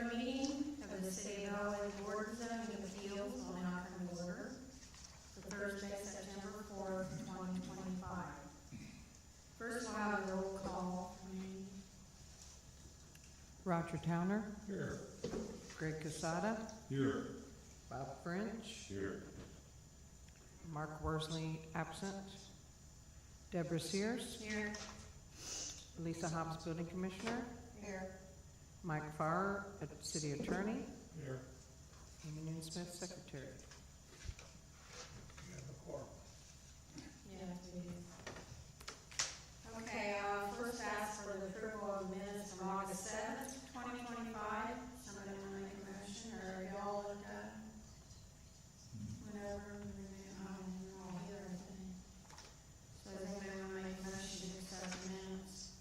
regular meeting of the City of Halloween Board of Zoning Appeals will now come to order for Thursday, September 4th, 2025. First, we'll have a roll call. Roger Towner. Here. Greg Casada. Here. Bob French. Here. Mark Worsley absent. Deborah Sears. Here. Lisa Hobbs, Building Commissioner. Here. Mike Farr, City Attorney. Here. Amy Noon Smith, Secretary. Yeah, we do. Okay, first ask for the approval of minutes from August 7th, 2025. Somebody want to make a motion, or y'all looked at? Went over, and I don't know either, I think. So does anybody want to make a motion to accept the minutes?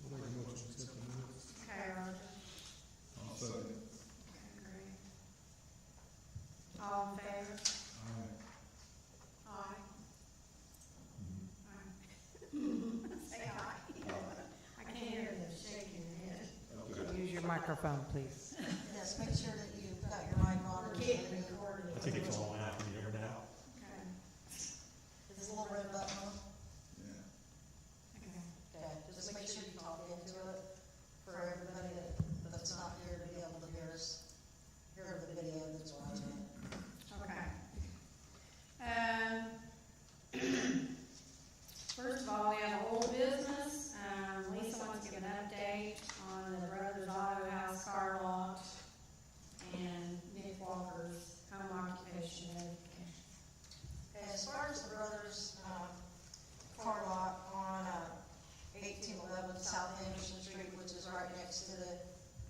I'll make a motion to accept the minutes. Okay, Roger. I'll second. Okay, great. All in favor? Aye. Aye. Say aye. I can't hear you shaking your head. Okay. Use your microphone, please. Yes, make sure that you've got your mic on. We're getting recorded. I think it's all out when you hear it out. Okay, Is the little red button on? Yeah. okay. Okay, just make sure you talk into it for everybody that's not here to be able to hear us, hear the video that's watching it. Okay. First of all, we have old business. Lisa wants to give an update on the Brothers Auto House car lot and Nick Walker's home occupation notification. Okay, as far as the brothers, car lot on, 1811 South Anderson Street, which is right next to the,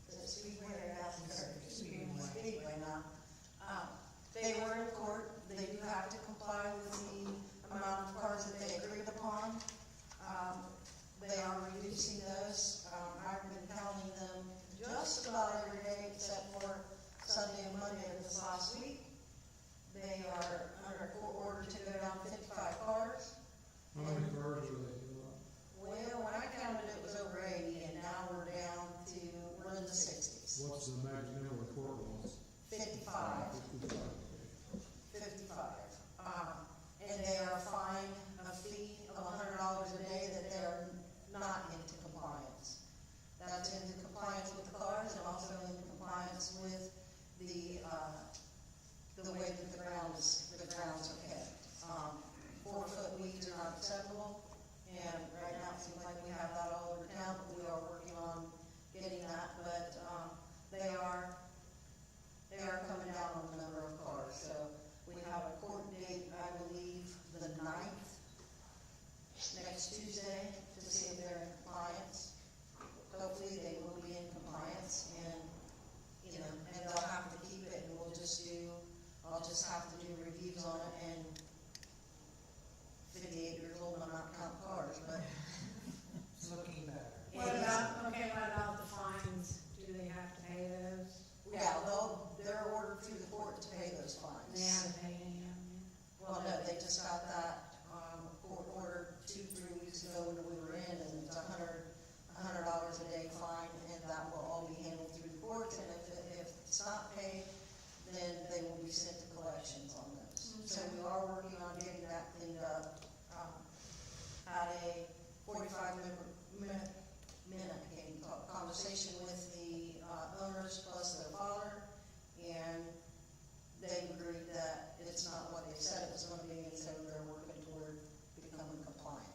is it Speedway or Speedway now. They were in court, they do have to comply with the amount of cars that they agreed upon. They are reducing those. I've been counting them just about every day except for Sunday and Monday of this last week. They are under court order to go down 55 cars. How many cars are they doing? Well, when I counted it was over 80 and now we're down to, we're in the 60s. What's the maximum number of court lots? 55. 55. And they are fined a fee of $100 a day that they are not into compliance. That's into compliance with the cars and also in compliance with the way that the grounds are kept. 4-foot weeds are not acceptable, and right now it seems like we have that all over town, but we are working on getting that, but, they are coming down on the number of cars, so we have a court date, I believe, the 9th, next Tuesday, to see if they're in compliance. Hopefully they will be in compliance, and, and they'll have to keep it, and I'll just have to do reviews on it, and 58 years old, I'm not counting cars, but. It's looking better. What about the fines? Do they have to pay those? Yeah, they're ordered through the court to pay those fines. They haven't paid any of them Well, no, they just got that, court order 2-3 weeks ago when we were in, and it's $100 a day fine, and that will all be handled through the courts, and if it's not paid, then they will be sent to collections on those. Okay. So we are working on getting that cleaned up. Had a 45-minute conversation with the owners plus their father, and they agreed that it's not what they said it was going to be, and so they're working toward becoming compliant.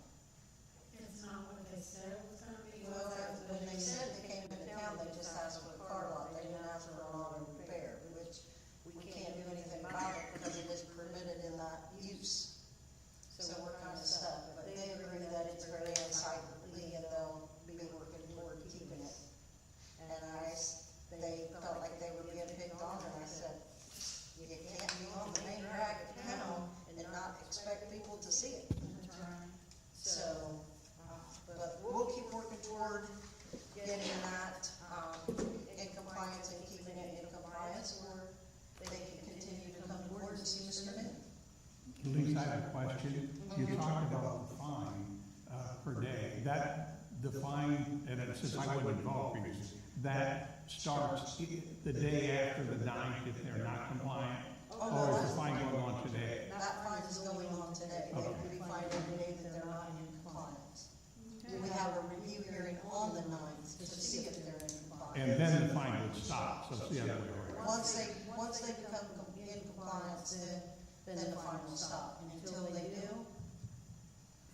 yet? It's not what they said it was gonna be? Well, when they said they came into town, they just asked for a car lot, they didn't ask for an auto repair, which we can't do anything about it because it is permitted in that use. So we're kind of stuck, but they agree that it's very unsightly and they'll be working toward keeping it. And they felt like they were being picked on, and I said, you can't be on the main drag of town and not expect people to see it. That's right. So, but we'll keep working toward getting that, in compliance and keeping it in compliance, or they can continue to come to board and see Mr. Min. Lisa, I have a question. You talked about the fine per day. The fine, and it says I wasn't involved previously, that starts the day after the 9th if they're not compliant? Or is the fine going on today? That fine is going on today. They will be fined every day that they're not in compliance. We have a review hearing on the 9th to see if they're in compliance. And then the fine would stop, so it's the other way around. Once they become in compliance, then the fine will stop. And until they do,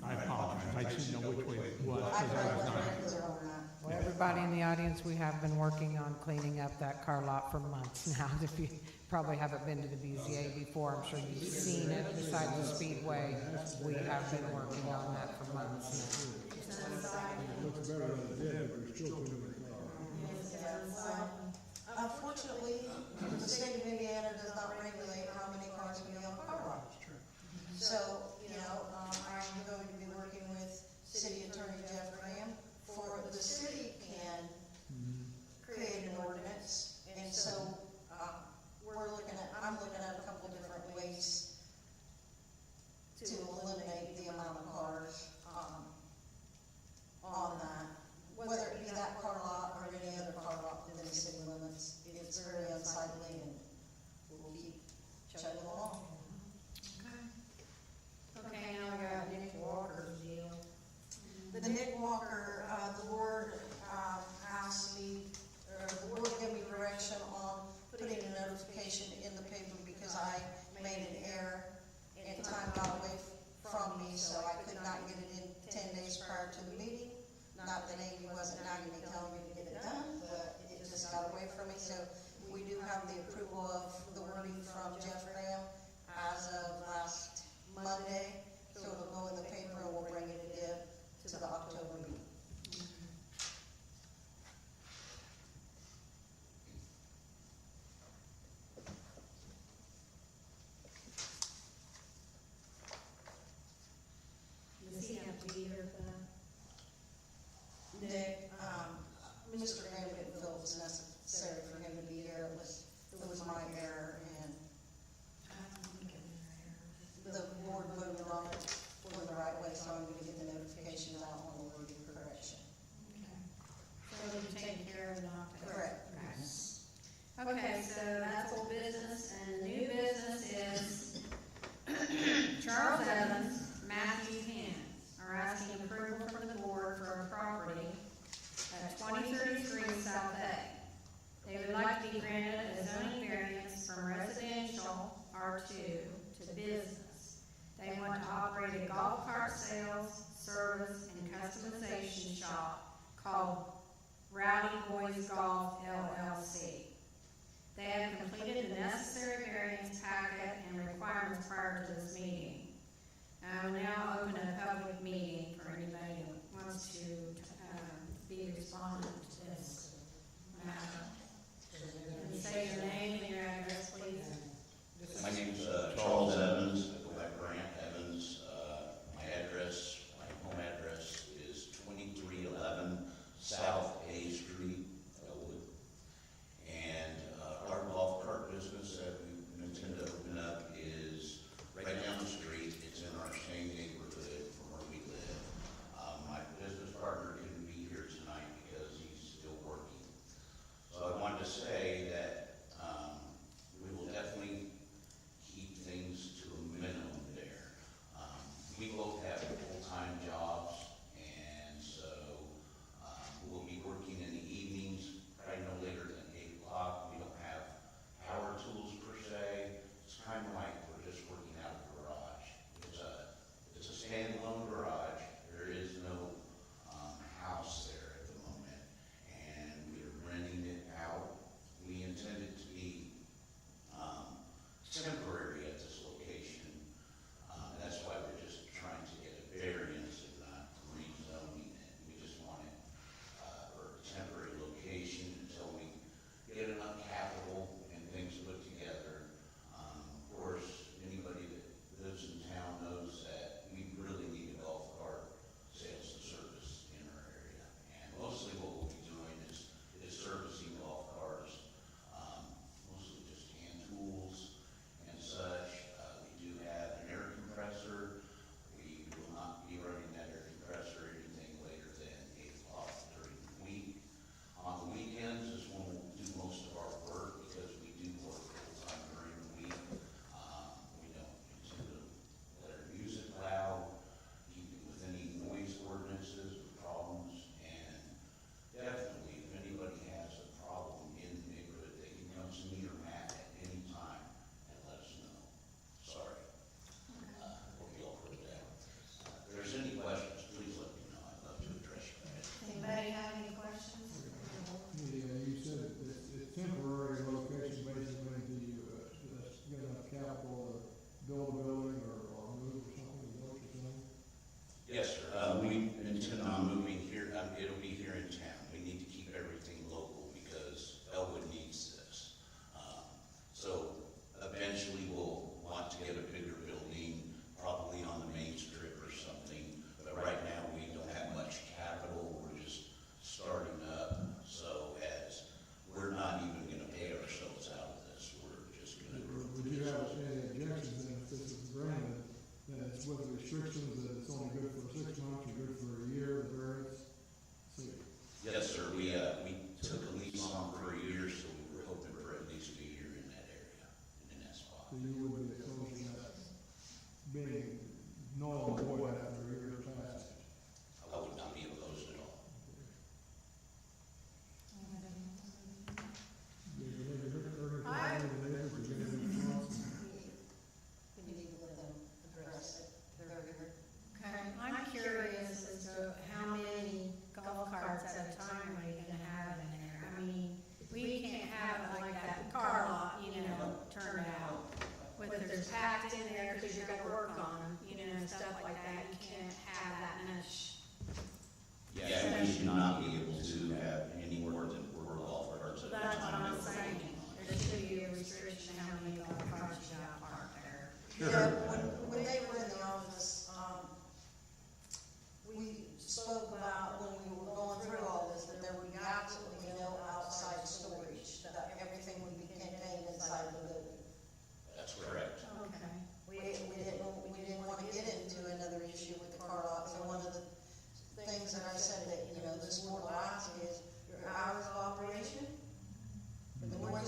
I apologize, I just didn't know which way it was, I because I was not. probably clear on that. Well, everybody in the audience, we have been working on cleaning up that car lot for months now. If you probably haven't been to the BZA before, I'm sure you've seen it besides the Speedway. We have been working on that for months It looks better than it did, but it's still too many cars. Well, unfortunately, the state of Indiana does not regulate how many cars can be on car lot. So, I'm going to be working with City Attorney Jeff Graham for the city can create an ordinance. And so, I'm looking at a couple of different ways to eliminate the amount of cars, on that. Whether it be that car lot or any other car lot within the city limits, it's very unsightly and we'll keep chugging along. Okay, now we got Nick Walker's deal. The Nick Walker, the board, asked me, or the board gave me direction on putting a notification in the paper because I made an error and time got away from me, so I could not get it in 10 days prior to the meeting. Not that Amy wasn't nagging me, telling me to get it done, but it just got away from me. So we do have the approval of the wording from Jeff Graham as of last Monday. So it'll go in the paper and we'll bring it to the October meeting. Does he have to be here for that? Nick, Mr. Graham didn't feel it was necessary for him to be here. It was my error, and I don't think it was there. the board voted on it for the right way, so I'm gonna get the notifications out on the wording correction. Okay. So we can take care of it in October. Correct. Okay, so that's old business, and new business is Charles Evans, Matthew Hens are asking approval from the board for a property at 2033 South A. They would like to be granted a zoning variance from residential R2 to business. They want to operate a golf cart sales, service, and customization shop called Rowdy Boys Golf LLC. They have completed the necessary variance packet and requirements prior to this meeting. I will now open a public meeting for anybody who wants to be respondent to this matter. And say your name and your address, please. My name's Charles Evans. I go by Grant Evans. My address, my home address is 2311 South A Street, Elwood.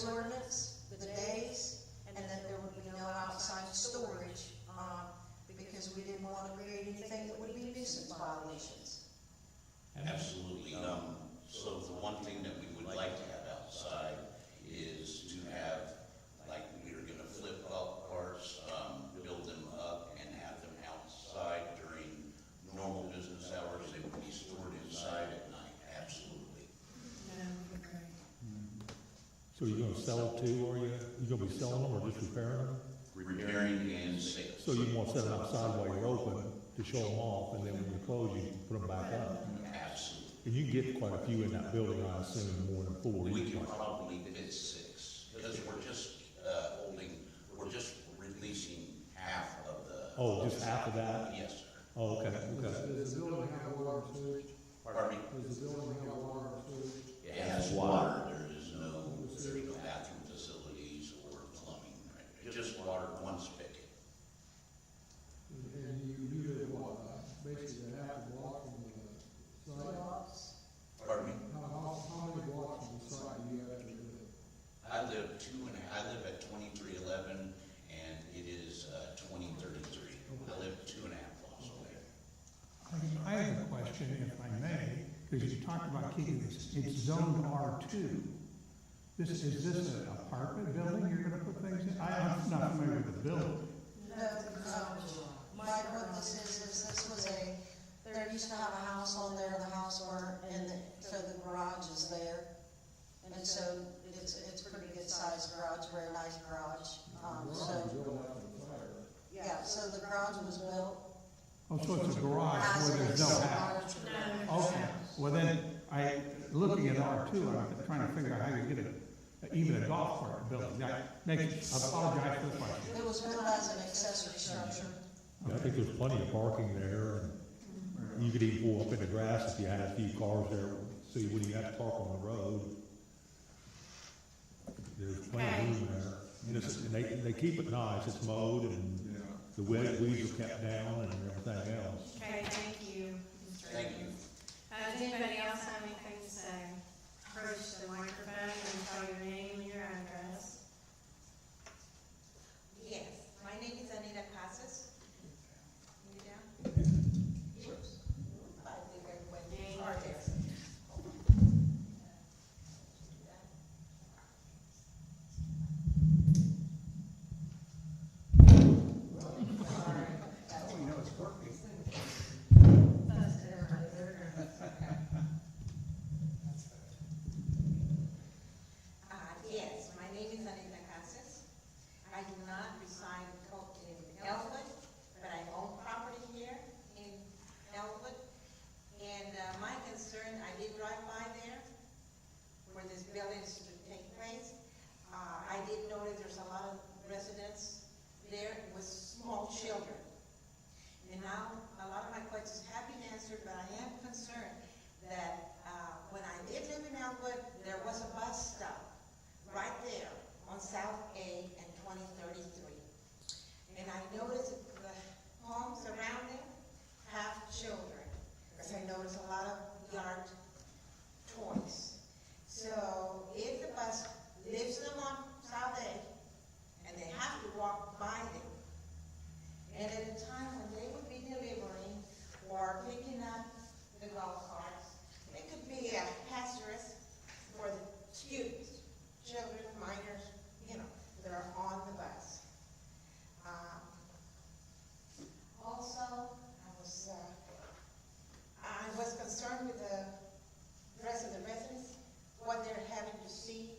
noise ordinance, the days, and that there would be no outside storage, because we didn't want to create anything that would be nuisance violations. Absolutely. So the one thing that we would like to have outside is to have, like, we are gonna flip golf carts, build them up and have them outside during normal business hours. They would be stored inside at night, absolutely. So you're gonna sell it too, or you gonna be selling them or just repairing them? Repairing and sales. So you won't set them outside while you're open to show them off, and then when you close, you put them back up? Absolutely. And you can get quite a few in that building, I assume, more than 4 We each can one. probably fit 6, because we're just releasing half of the. Oh, just half of that? Yes, sir. Oh, okay, okay. Does the building have water and sewage? Pardon me? Does the building have water and sewage? It has water, there's no bathroom facilities or plumbing, right? Just water, one spigot. And you live what, basically half a block from the site? Pardon me? How many blocks from the site do you have to live? I live at 2311, and it is 2033. I live 2.5 blocks away. I have a question, if I may, because you talked about keeping this, it's zoned R2. Is this an apartment building you're gonna put things in? I'm not familiar with the building. No, Mike, what this is this was there used to have a house on there, the house burnt, and so the garage is there. And so it's a pretty good sized garage, very nice garage. Yeah, so the garage was built. Oh, so it's a garage as where an there's no house? accessory No. Okay, well then, looking at R2, I'm trying to figure out how you get even a golf cart built. I apologize for the question. It was built as an accessory structure. Yeah, I think there's plenty of parking there, and you could even pull up in the grass if you had a few cars there, so you wouldn't have to park on the road. There's plenty of room there. And they keep it nice, it's mowed, and the weeds are kept down and everything else. Okay, thank you. Mr. Thank you. Does anybody else have anything to say? Approach the microphone and tell your name and your address. Yes, my name is Anita Casas. Anita? Yours? I think everybody are there. Yes, my name is Anita Casas. I do not reside in Elwood, but I own property here in Elwood. And my concern, I did drive by there where this building is to take place. I did notice there's a lot of residents there with small children. And now, a lot of my questions have been answered, but I am concerned that when I did live in Elwood, there was a bus stop right there on South A and 2033. And I noticed that the homes around it have children, because I noticed a lot of yard toys. So if the bus leaves them on South A, and they have to walk by them, and at a time when they would be delivering or picking up the golf carts, it could be a hazardous for the students, children, minors, that are on the bus. Also, I was concerned with the rest of the residents, what they're having to see,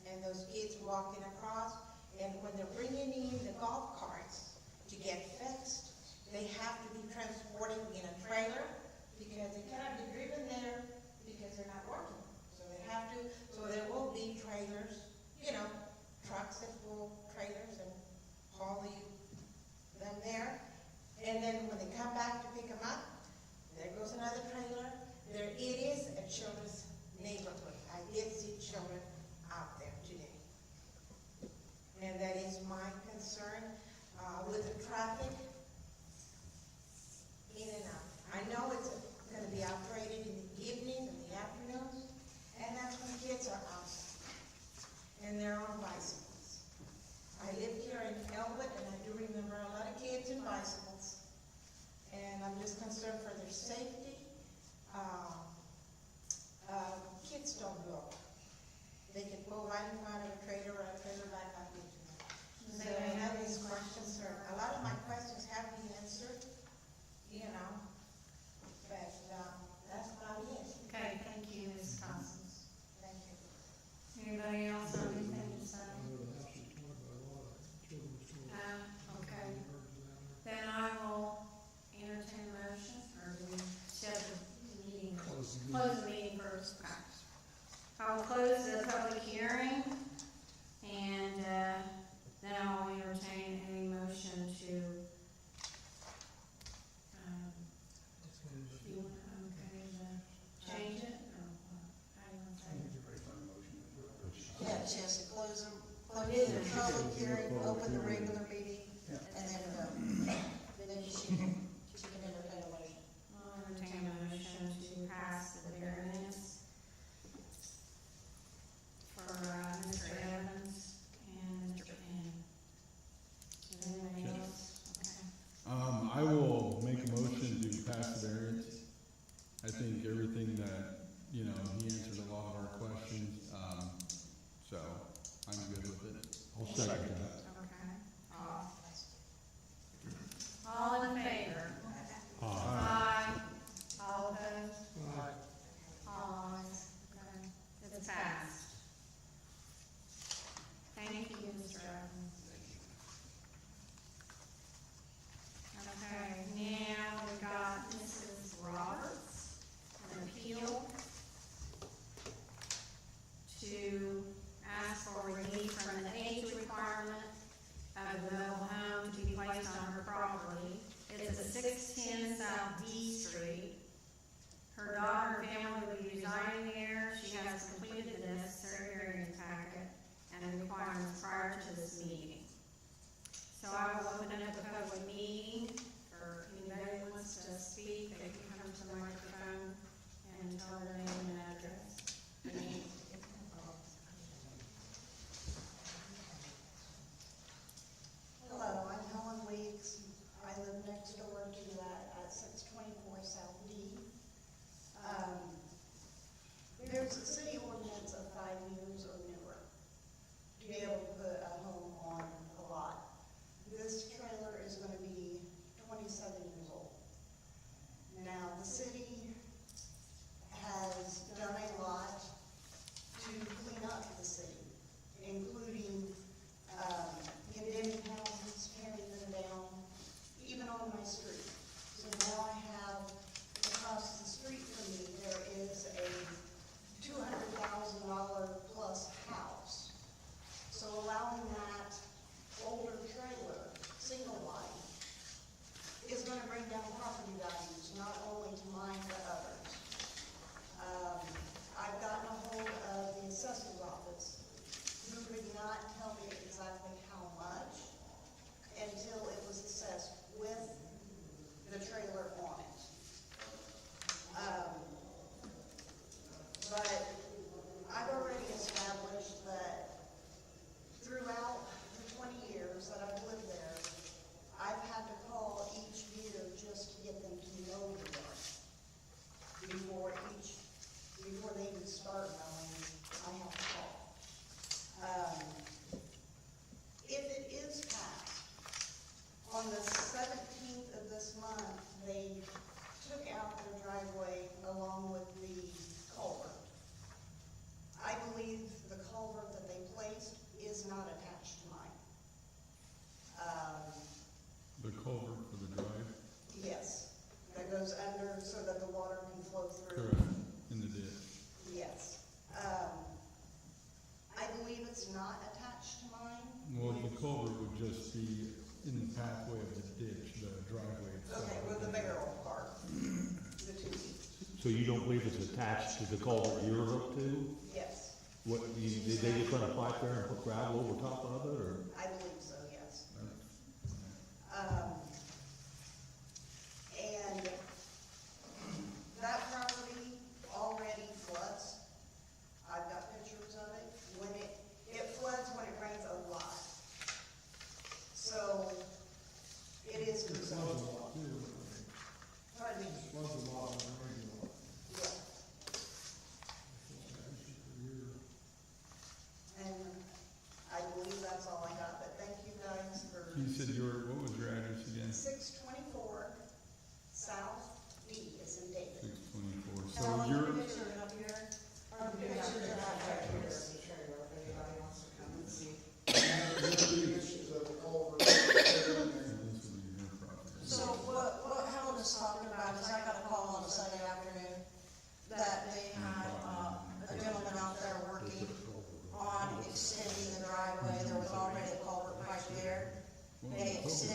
and those kids walking across, and when they're bringing in the golf carts to get fixed, they have to be transported in a trailer, because they cannot be driven there because they're not working. So they have to, so there will be trailers, trucks that pull trailers and haul them there. And then when they come back to pick them up, there goes another trailer. It is a children's neighborhood. I did see children out there today. And that is my concern with the traffic in and out. I know it's going to be operated in the evenings and the afternoons, and that's when kids are out. And there close the public hearing, open the regular meeting, and then, then she can entertain a motion. I'll entertain a motion to pass the variance for, Mr. Evans and Mr. Penn. Is there anything else? Okay. I will make a motion to pass the variance. I think everything that, he answered a lot of our questions, so I'm good with it. I'll second that. Okay. All in favor? Aye. Aye. All opposed? All ayes. Okay. It's passed. Thank you, Mr. Evans. Okay, now we've got Mrs. Roberts, an appeal to ask for relief from the age requirement of the mobile home to be placed on her property. It's at 610 South D Street. Her daughter and family will be residing there. She has completed the necessary variance packet and the requirements prior to this meeting. So I will open up the public meeting for anybody who wants to speak. They can come to the microphone and tell their name and address. Hello, I'm Helen Weeks. I live next door to that at 624 South D. There's a city ordinance of 5 years or newer to be able to put a home on a lot. This trailer is going to be 27 years old. Now, the city has done a lot to clean up the city, including condemning houses, tearing them down, even on my street. So now I have, across the street from me, there is a $200,000 plus house. So allowing that older trailer, single wide, is gonna bring down property values, not only to mine, but others. I've gotten a hold of the assessor's office, who could not tell me exactly how much until it was assessed with the trailer on it. But I've already established that throughout the 20 years that I've lived there, I've had to call each year just to get them to know the yard. Before they even start mowing, I have to call. If it is passed, on the 17th of this month, they took out their driveway along with the culvert. I believe the culvert that they placed is not attached to mine. The culvert for the drive? Yes, that goes under so that the water can flow through. Correct, in the ditch. Yes. I believe it's not attached to mine. Well, the culvert would just be in the pathway of the ditch, the driveway itself. Okay, with the barrel part, the 2 feet. So you don't believe it's attached to the culvert you're up to? Yes, What, did they just run a pipe there and put gravel over top of it, or? I believe so, yes. And that property already floods. I've got pictures of it. When it floods when it rains a lot. So it is It concerning. floods a lot too. Pardon me? It floods a lot when it rains a lot. Yeah. And I believe that's all I got, but thank you guys for You said what was your address again? 624 South D is in David. 624. So Helen, you're, the picture up here, or the pictures of that right here. Issues of the culvert. this would be your property. So what Helen is talking about is I got a call on a Sunday afternoon that they had, a gentleman out there working on extending the driveway. There was already a culvert pipe there. They extended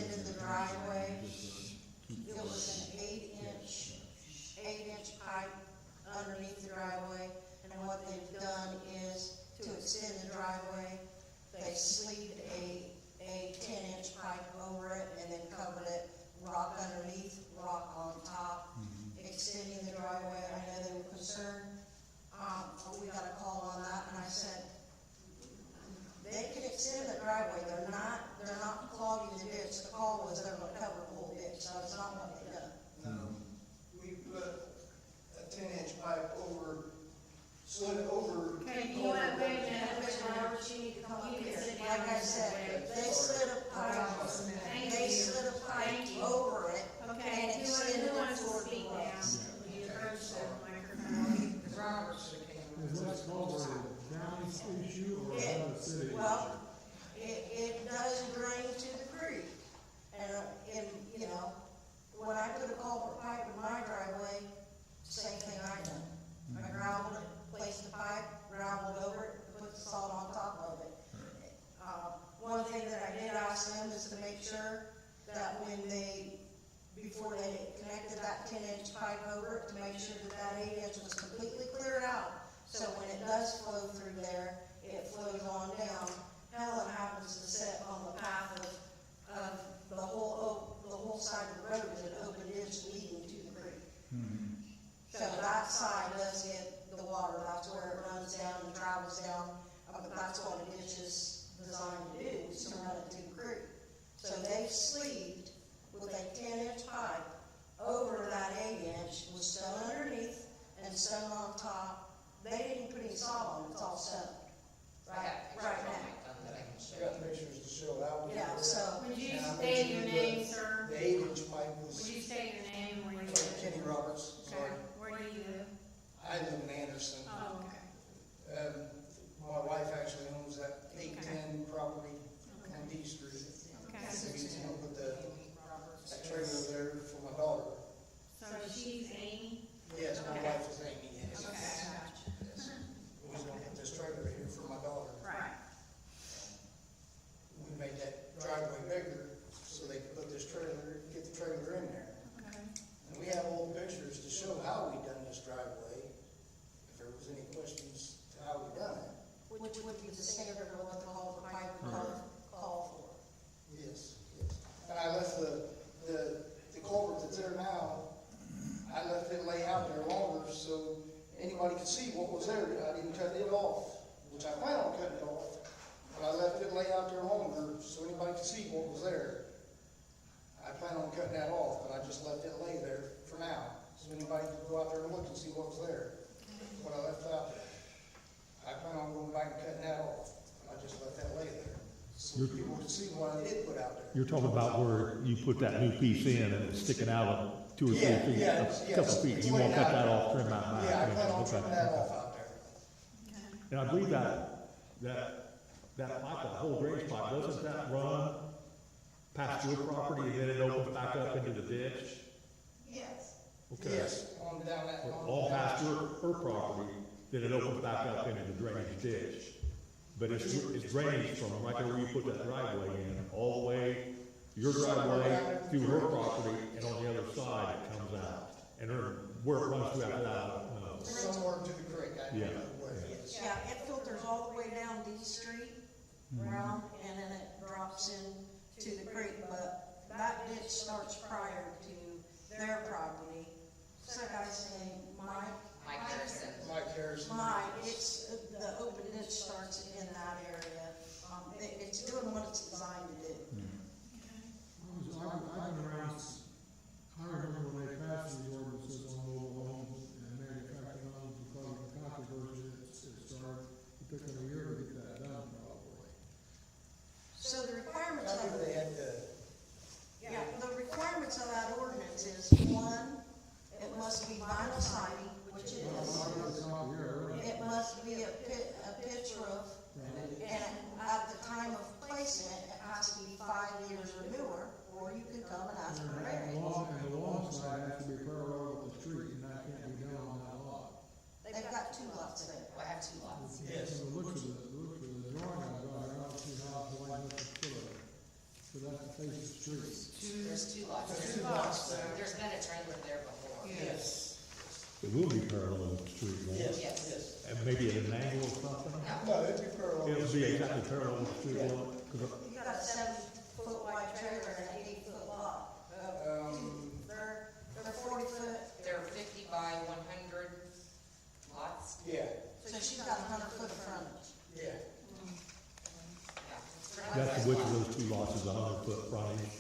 driveway, they're not clogging the ditch, the call was they're gonna cover the whole ditch, so it's not what they done. We put a 10-inch pipe over, slid it over. Okay, you wanna wait a minute, Mr. Roberts, you need to come up You can here. sit down. Like I said, they slid a pipe, Thank they you. slid a pipe Thank you. over it, Okay, and who extended who it wants to toward the speak now? west. Will you approach the microphone? Is this culvert a county issue or It- another city? Well, it does drain to the creek, and, you know, when I put a culvert pipe in my driveway, same thing I done. I gravelled it, placed the pipe, gravelled over it, put the salt on top of it. One thing that I did ask them is to make sure that when before they connected that 10-inch pipe over it, to make sure that 8-inch was completely cleared out. So when it does flow through there, it flows on down. Helen happens to sit on the path of the whole side of the road is an open ditch leading to the creek. So that side does get the water, that's where it runs down and travels down, but that's what a ditch is designed to do, is to run it to the creek. So they sleeved with a 10-inch pipe over that 8-inch with stone underneath and stone on top. They didn't put any salt on it, it's all stone. Right now. I got pictures to show how. we Yeah, did it. so, Would you And I state your mentioned name, sir? The 8-inch pipe Would was, you state your name, where you sorry, live? Kenny Roberts, Okay, sorry. where do you live? I live in Anderson. Oh, okay. My wife actually owns that 810 property on D Street. Okay. So we, put that trailer there for my daughter. So she's Amy? Yes, my Okay. wife is Amy, yes. Okay, gotcha. Yes. We was gonna put this trailer here for my daughter. Right. We made that driveway bigger so they could put this trailer, get the trailer in there. Okay. And we have old pictures to show how we done this driveway, if there was any questions to how we done it. which would be the standard of what the culvert pipe would call for. Yes, yes. And I left the culvert that's there now, I left it lay out there longer so anybody could see what was there. I didn't cut it off, which I plan on cutting it off. But I left it lay out there longer so anybody could see what was there. I plan on cutting that off, but I just left it lay there for now. So anybody could go out there and look and see what was there. What I left out there. I plan on going back and cutting that off. I just left that lay there. So people could see what I did put out there. You're talking about where you put that new piece in and it's sticking out of 2 or 3 Yeah, feet, yeah, a couple yes. feet. It's You won't laying cut out that there. off, trim that back. Yeah, I plan on Okay, trimming okay. that off out there. And I believe that pipe, that whole drainage pipe, doesn't that run past your property and then it opens back up into the ditch? Yes. Okay. Yes, on down that. on All down past that. her property, then it opens back up into the drainage ditch. But it's drainage from right there where you put that driveway in, all the way, your driveway through her property, and on the other side it comes out. And where it runs through after that, I don't know. Somewhere to the creek, I Yeah. don't know where it is. Yeah, it filters all the way down D Street, around, and then it drops in to the creek, but that ditch starts prior to their property. So guy's name, Mike? Mike Harrison. Mike Harrison. Mike, the open ditch starts in that area. It's doing what it's designed to do. I've been around, I remember when they passed these ordinances on mobile homes and manufactured homes because of the controversy it started. It took them a year to get that done probably. So the requirements After of, they had the, the requirements of that ordinance is, one, it must be vinyl siding, which it is. It must be a pitch roof, and at the time of placing it, it has to be 5 years or newer, or you can come and ask for a variance. And the long side has to be parallel with the street, and that can't be done on that lot. They've got 2 lots there. I have 2 lots. yes. So the looks of the drawing I've got, I don't see how it's lined up to put it. So that's the face of the street. There's 2 lots. There's 2 lots there. There's been a trailer there before. Yes. It will be parallel with the street, won't it? Yes. Yes. And maybe at an angle or something? No, it'd be parallel. It'll be exactly parallel with the street, won't it? 'Cause You got a 7-foot wide trailer and an 8-foot lot. They're 40 foot, They're 50 by 100 lots. Yeah, so she's got 100 foot of frontage. yeah. Yeah, it's pretty That's the width of those two lots is 100-foot frontage.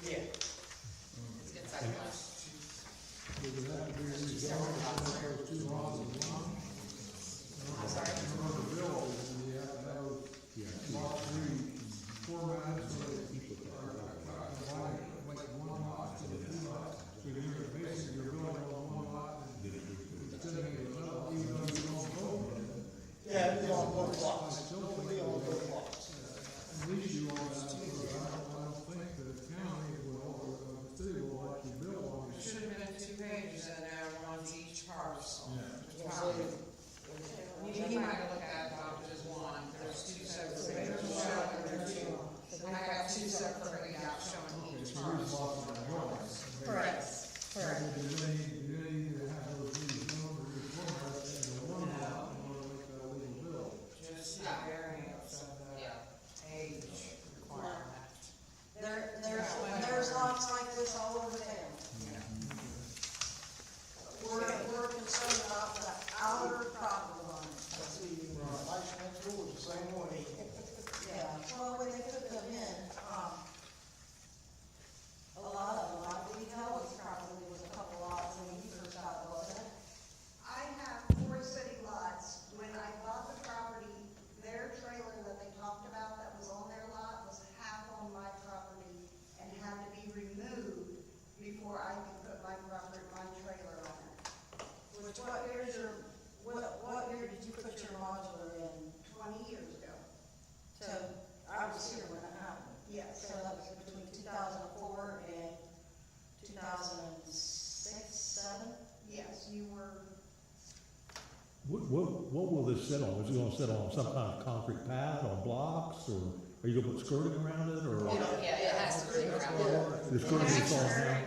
Yeah. It's good size lot. Does it have to be rezoned to make those two lots as one? I'm sorry? In order to build, you have to have lot three formatted so that you combine it, like one lot to the two lots. So you're basically, you're building on one lot and instead of making another, even though you don't build it. Yeah, it'll be on both lots. It'll be on both lots. At least you want that, because I don't think the county will, or the city will let you build on There it. should have been 2 pages in there, one to each parcel. Yeah. You might look at it as one, there's 2 separate pages showing there too. I got 2 separate out showing each So yours parcel. lots are yours. Correct. Correct. Do they either have those rezoned or reformatted into one lot in order to make that legal build? Just the variance of the Yeah. age requirement. There's lots like this all over town. We're concerned about the outer property line. See, life next door is the same way. Yeah, well, when they put them in, a lot of them, I believe Howard's property was a couple lots when you first got it, wasn't it? I have 4 city lots. When I bought the property, their trailer that they talked about that was on their lot was half on my property and had to be removed before I could put my trailer on it. What year did you put your modular in? 20 years ago. So, I was here when it happened. Yes. So that was between 2004 and 2006, 7? Yes, you were, What will this sit on? Is it gonna sit on some kind of concrete pad on blocks, or are you gonna put skirting around it, or? Yeah, it has skirting around it. The skirting is on now?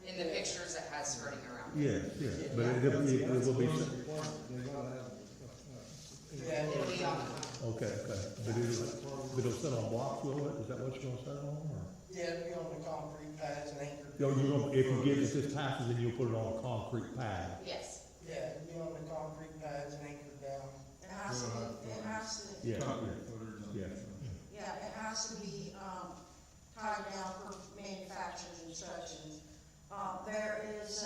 In the pictures, it has skirting around it. Yes, but it will be, They gotta have, Yeah. It'll be on, okay, but it'll sit on blocks, will it? Is that what you're gonna set it on, or? Yeah, it'll be on the concrete pads and anchored. You're gonna, if this passes, then you'll put it on a concrete pad. yes. Yeah, it'll be on the concrete pads and anchored down. It has to be, Yeah, Concrete footers on yeah. it. yeah, it has to be, tied down for manufacturer's instructions. There is,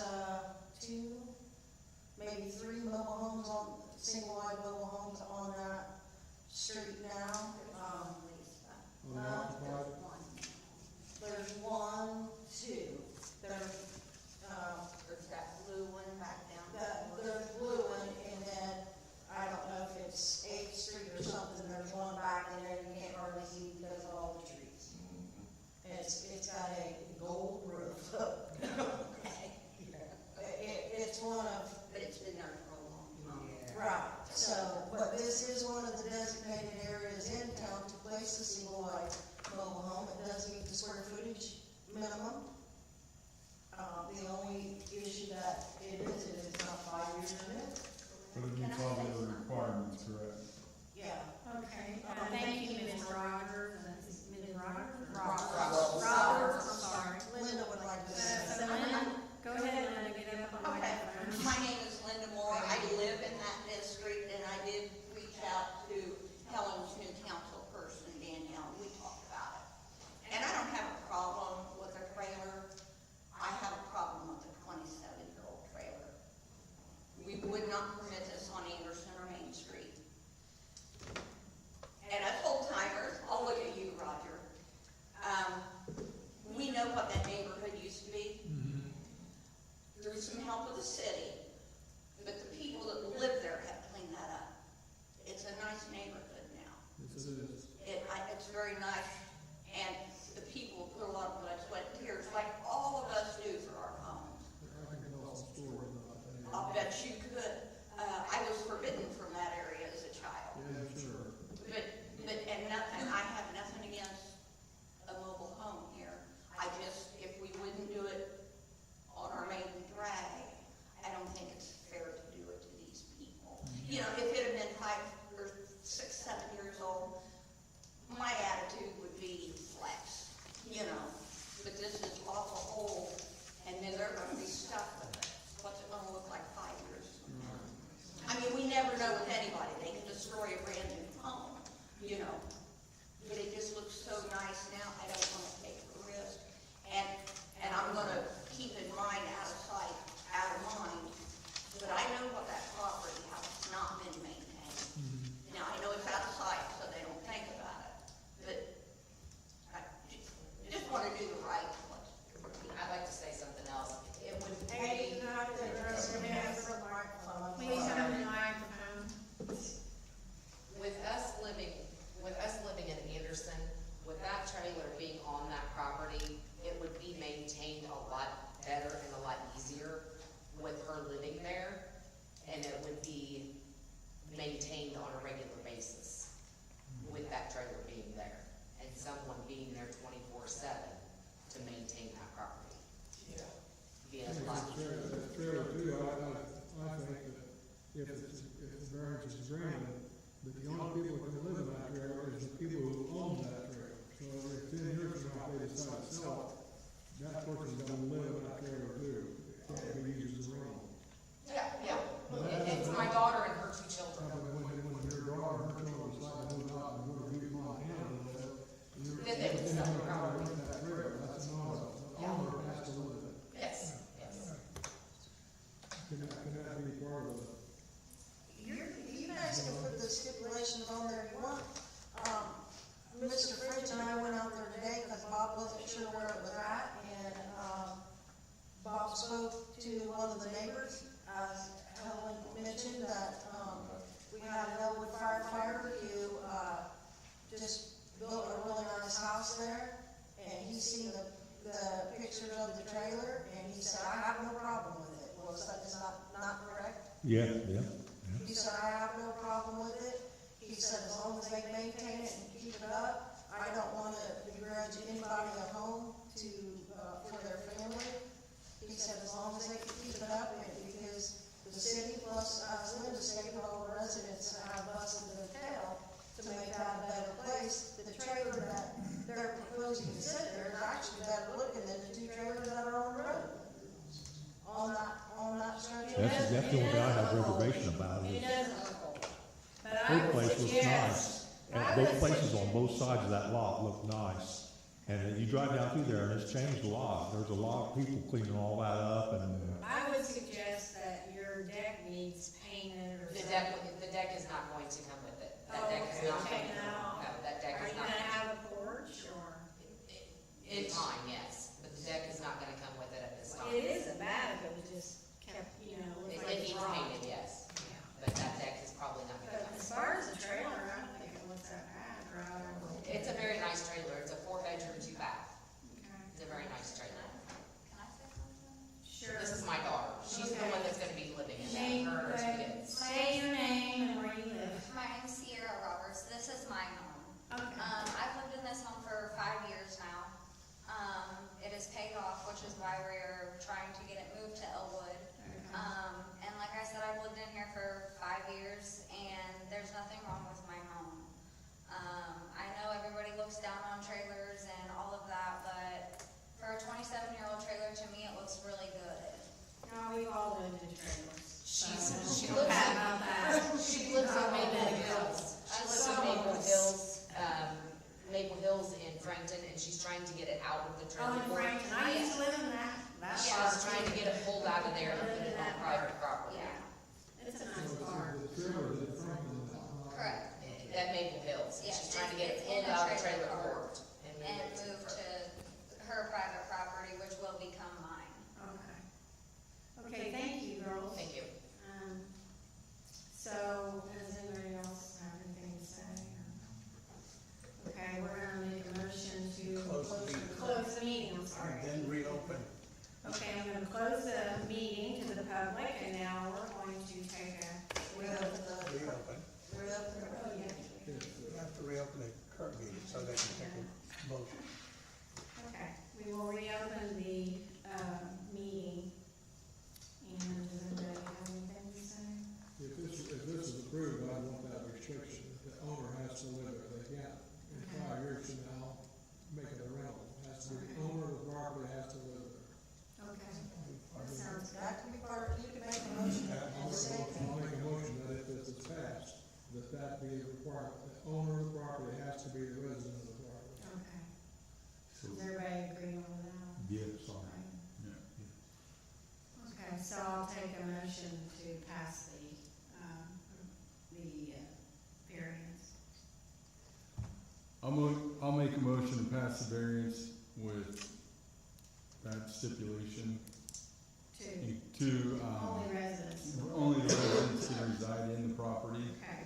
2, maybe 3 mobile homes on, single-wide mobile homes on that street now. There's 1, 2, There's that blue one back down. there's blue one, and then, I don't know if it's 8th Street or something, there's one back in there you can't hardly see because of all the trees. And it's got a gold roof. It's one of, But it's been there for a long time. right, so, but this is one of the designated areas in town to place a single-wide mobile home. It does meet the square footage minimum. The only issue that it is not 5 years in it. But it meets all the other requirements, correct? Yeah. Okay, thank you, Ms. Rogers, Ms. Rogers? Roberts. Roberts, I'm sorry. Linda would like to say. So Linda, go ahead, Linda, get up on the Okay, microphone. my name is Linda Moore. I live in that district, and I did reach out to Helen's new council person, Danielle, and we talked about it. And I don't have a problem with a trailer. I have a problem with a 27-year-old trailer. We would not permit this on Anderson or Main Street. And us old timers, if the variance is granted, but the only people that can live in that trailer is the people who own that trailer. So if 10 years from now they decide to sell it, that person's gonna live in that trailer too. It can't be used as a rental. Yeah. It's my daughter and her two children. When your daughter and her children decide to move out and go to Butte, Montana, Then they would sell the you're property. gonna rent that trailer. That's not, the owner has to live in it. Yes. Can that be part of it? You guys can put the stipulations on there if you want. Mr. French and I went out there today because Bob wasn't sure where it was at, and, Bob spoke to one of the neighbors. Helen mentioned that, we had an Elwood firefighter who, just built a really nice house there, and he's seen the pictures of the trailer, and he said, I have no problem with it. Well, is that not correct? Yeah. He said, I have no problem with it. He said, as long as they maintain it and keep it up, I don't want to begrudge anybody a home to, for their family. He said, as long as they can keep it up, and because the city plus, Linda stated, all the residents have busted their tail to make that a better place. The trailer that they're proposing to sit there is actually better looking than the two trailers that are on the road. On that stretch. That's the only thing I have reservation about It is doesn't look old. But I her would place looks suggest, nice. And both places on both sides of that lot look nice. And then you drive down through there and it's changed a lot. There's a lot of people cleaning all that up and, I would suggest that your deck needs painted or The something. deck is not going to come with it. That Oh, deck is okay. not Take coming. it out. No, that deck Are is you not. gonna have a porch or? In time, yes, but the deck is not gonna come with it at this time. It isn't bad if it was just kept, you know, It looked like needs it's rock. painted, yes, Yeah. but that deck is probably not gonna But come. as far as the trailer, I don't think it looks that bad, right? It's a very nice trailer. It's a 4-bedroom, 2-bath. Okay. It's a very nice trailer. Can I say something? Sure. This is my daughter. She's the Okay. one that's gonna be living in Name, that, her and her two kids. say your name and where you live. My name's Sierra Roberts. This is my home. Okay. I've lived in this home for 5 years now. It is paid off, which is why we're trying to get it moved to Elwood. Okay. And like I said, I've lived in here for 5 years, and there's nothing wrong with my home. I know everybody looks down on trailers and all of that, but for a 27-year-old trailer, to me, it looks really good. No, we've all lived in trailers. She Feel lives bad in, about that. she lives in Maple Hills. She lives in Maple Hills in Frankton, and she's trying to get it out of the Oh, trailer in court. Frankton, I used to live in that Yeah, she's trying to get it pulled out of there and put it on private property. Yeah, it's a nice car. The trailer is in front of the lot. Correct. At Maple Hills. Yeah, She's trying to get it it's in pulled a out of trailer trailer court court and And move it move to. to her private property, which will become mine. Okay. Okay, thank you, girls. Thank you. So, does anybody else have anything to say? or- Okay, we're gonna make a motion to close the meeting, I'm sorry. Then reopen. Okay, I'm gonna close the meeting to the public, and now we're going to take a, Reopen. oh, yeah. You have to reopen the current meeting so they can take a motion. Okay, we will reopen the, meeting, and does anybody have anything to say? If this is approved, I want that restriction, that the owner has to live there. They can't, in 5 years from now, make it a rental. It has to be the owner of the property has to live there. Okay, that sounds good. That can be part of, you can make a motion and say, I'll make a motion that if this is passed, that be a requirement. The owner of the property has to be a resident of the property. Okay. Does everybody agree on that? yeah, sorry. Okay, so I'll take a motion to pass the variance. I'll make a motion to pass the variance with that stipulation to, Only residents. only the residents can reside in the property. Okay,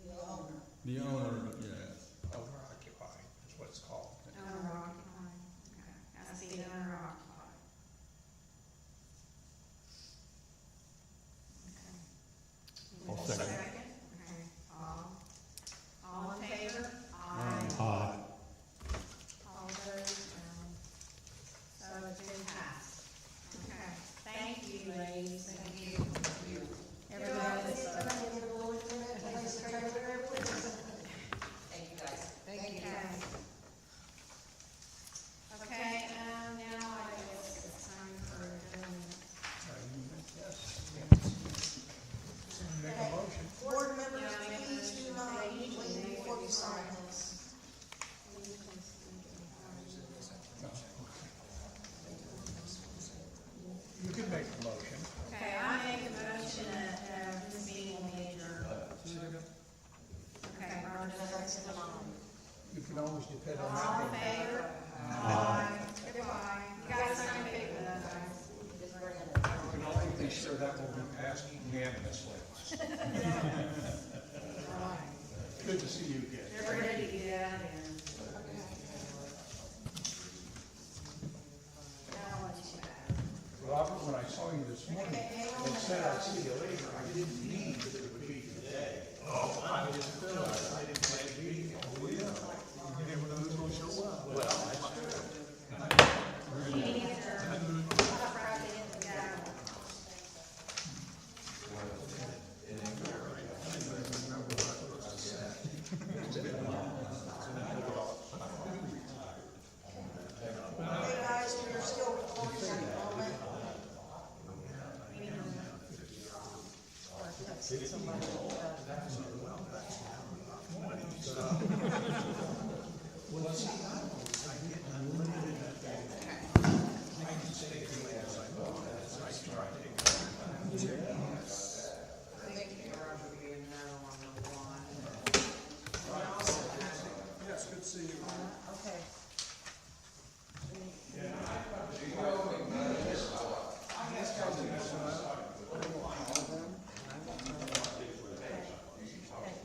the owner. The owner, yes. Owner occupied is what it's called. owner occupied. Okay, I see owner occupied. Okay. I'll second. Okay, all in favor? Aye. All opposed? So it's been passed. Okay, thank you, ladies. Thank you. sign this. You can make the motion. Okay, I make a motion that, this meeting will be adjourned. Okay, Roger. You can always depend on All in that. favor? Aye. Goodbye. You guys sign a paper that time. You can always be sure that will be passed unanimously. Good to see you again. They're ready to get out of here. Now I'll let you back. Robert, when I saw you this morning, it said I'd see you later. I didn't mean that it would be today. Oh, I just feel like I didn't plan a meeting. Oh, yeah. You never know who's gonna show up. Well, that's true. Meeting adjourned. I'll wrap it in the gavel. Hey guys, we're still recording at the moment. I think Roger being no on the one. Yes, good to see you. Okay.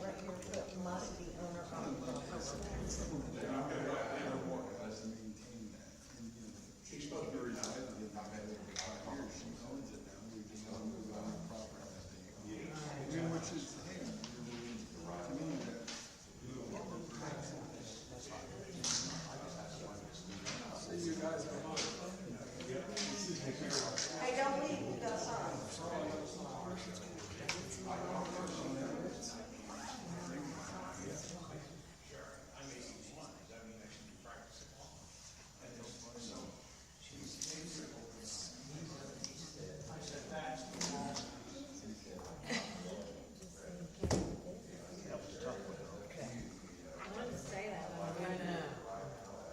Right here, put must be owner She's supposed to be residing in the I've had it for 5 years. She owns it now. We just want to move it on the property. Yeah, which is, hey, to me, that. See you guys. Hey, don't leave, we got sign. I wanted to say that, but I know.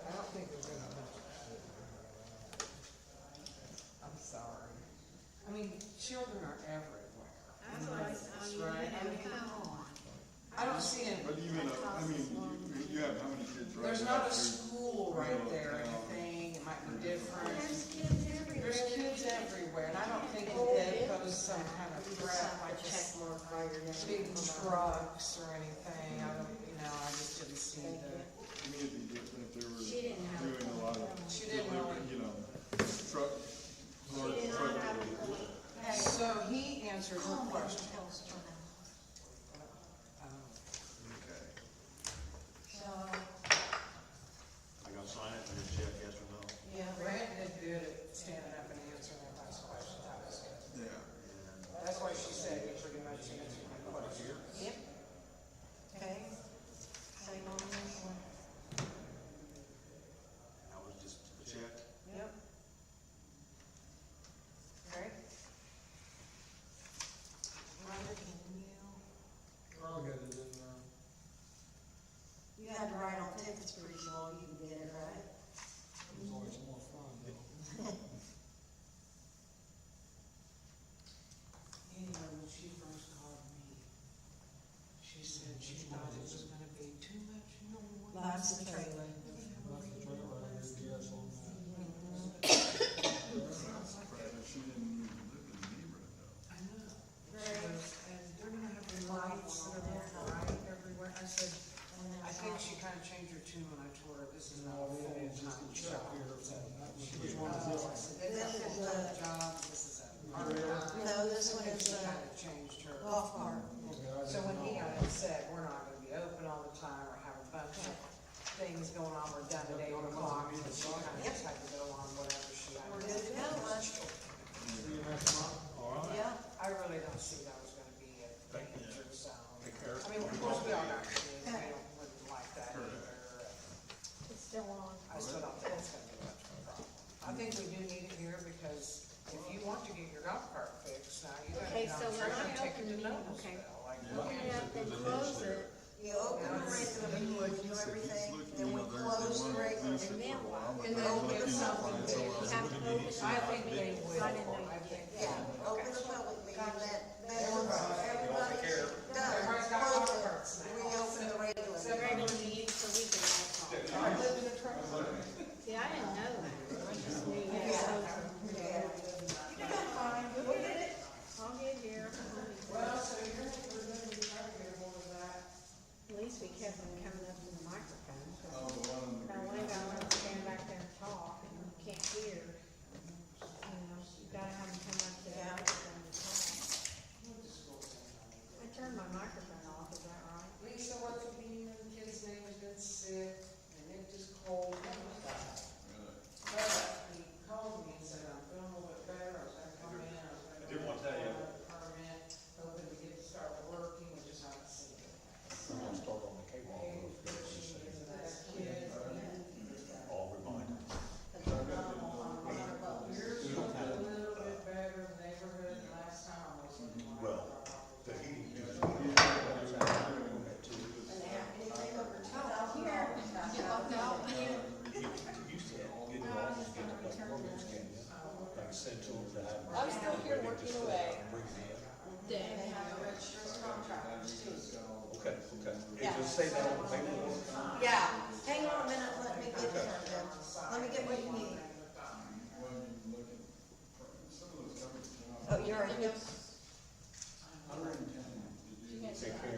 I don't think we're gonna much. I'm sorry. I mean, children are everywhere. that's what Right. I mean, come on. I don't see it. But even, I mean, you have how many kids right There's now? not a school right there or anything. It might be different. There's kids everywhere. There's kids everywhere, and I don't think that they pose some kind of threat, like just big trucks or anything. I don't, I just didn't see the. To me, it'd be different if they were She didn't have a doing a lot of, She didn't really. truck, large She did truck. not have a point. So he answered her question. Okay. So, I gotta sign it and then check yes or no. Yeah, Brandon did good at standing up and answering everybody's questions. That was good. Yeah. That's why she said he pretty much answered my question. yep. Okay. Same on this one. That was just a check. Yep. Okay. Roger, can you? I'll get it in, You had to write on tickets pretty small, you can get it, right? it's always more fun, though. Anyway, when she first called me, she said she thought it was gonna be too much noise. Lots of trailer. She didn't even live in the neighborhood though. I know. She goes, and they're gonna have the lights that are there bright everywhere. I said, I think she kind of changed her tune when I told her this is not a full-time job. She was one of those, I said, this is a full-time job, this is a part-time. No, this one is She a kind of changed her. golf cart. So when he got it said, we're not gonna be open all the time or have a bunch of things going on, we're done at 8 o'clock, and she kind of just had to go on whatever she had. We're good to go, bud. Yeah. I really don't see that was gonna be a danger zone. I mean, of course, we all got kids, we wouldn't like that either. It's still on. I still don't think it's gonna be much of a problem. I think we do need it here because if you want to get your golf cart fixed, now you gotta Okay, get so on the when train I and take open it the to meeting, okay. Noblesville. Like, Open it up and close it. You open it right through the wood. everything, then we close the regular. And then Open the there's public something meeting. there. You have to open, I think they will. I didn't know you did. Yeah, open the public meeting, then Everybody's everybody's done, got close conference it, now. reopen the regular. It's a regular meeting, so we can all talk. I live in a truck. See, I didn't know that, I just knew you Yeah. had those. I'll get here. Well, so you're going to try to get a hold of that. At least we kept them coming up to the microphone. Oh, the one. That one guy wants to stand back there and talk, and you can't hear. You know, you gotta have them come up to the Yeah. microphone to talk. I turned my microphone off, is that right? Lisa wasn't being, the kid's name has been sick, and Nick just cold. But he called me and said, I'm feeling a little bit better, I was gonna come in, I was gonna. I did want to tell you. Permit, hoping to get to start working, we just haven't seen it. I'm gonna start on the cakewalk. All remind. Yours was a little bit better neighborhood than last time I was looking at. Well, the heating. And they have anything over $2,000. I'm still here working away. And they have a registered contractors too. Okay, okay. Yeah. Just say that on the paperwork. Yeah, hang on a minute, let me get it done then. Let me get what you need. Oh, you're right. Take care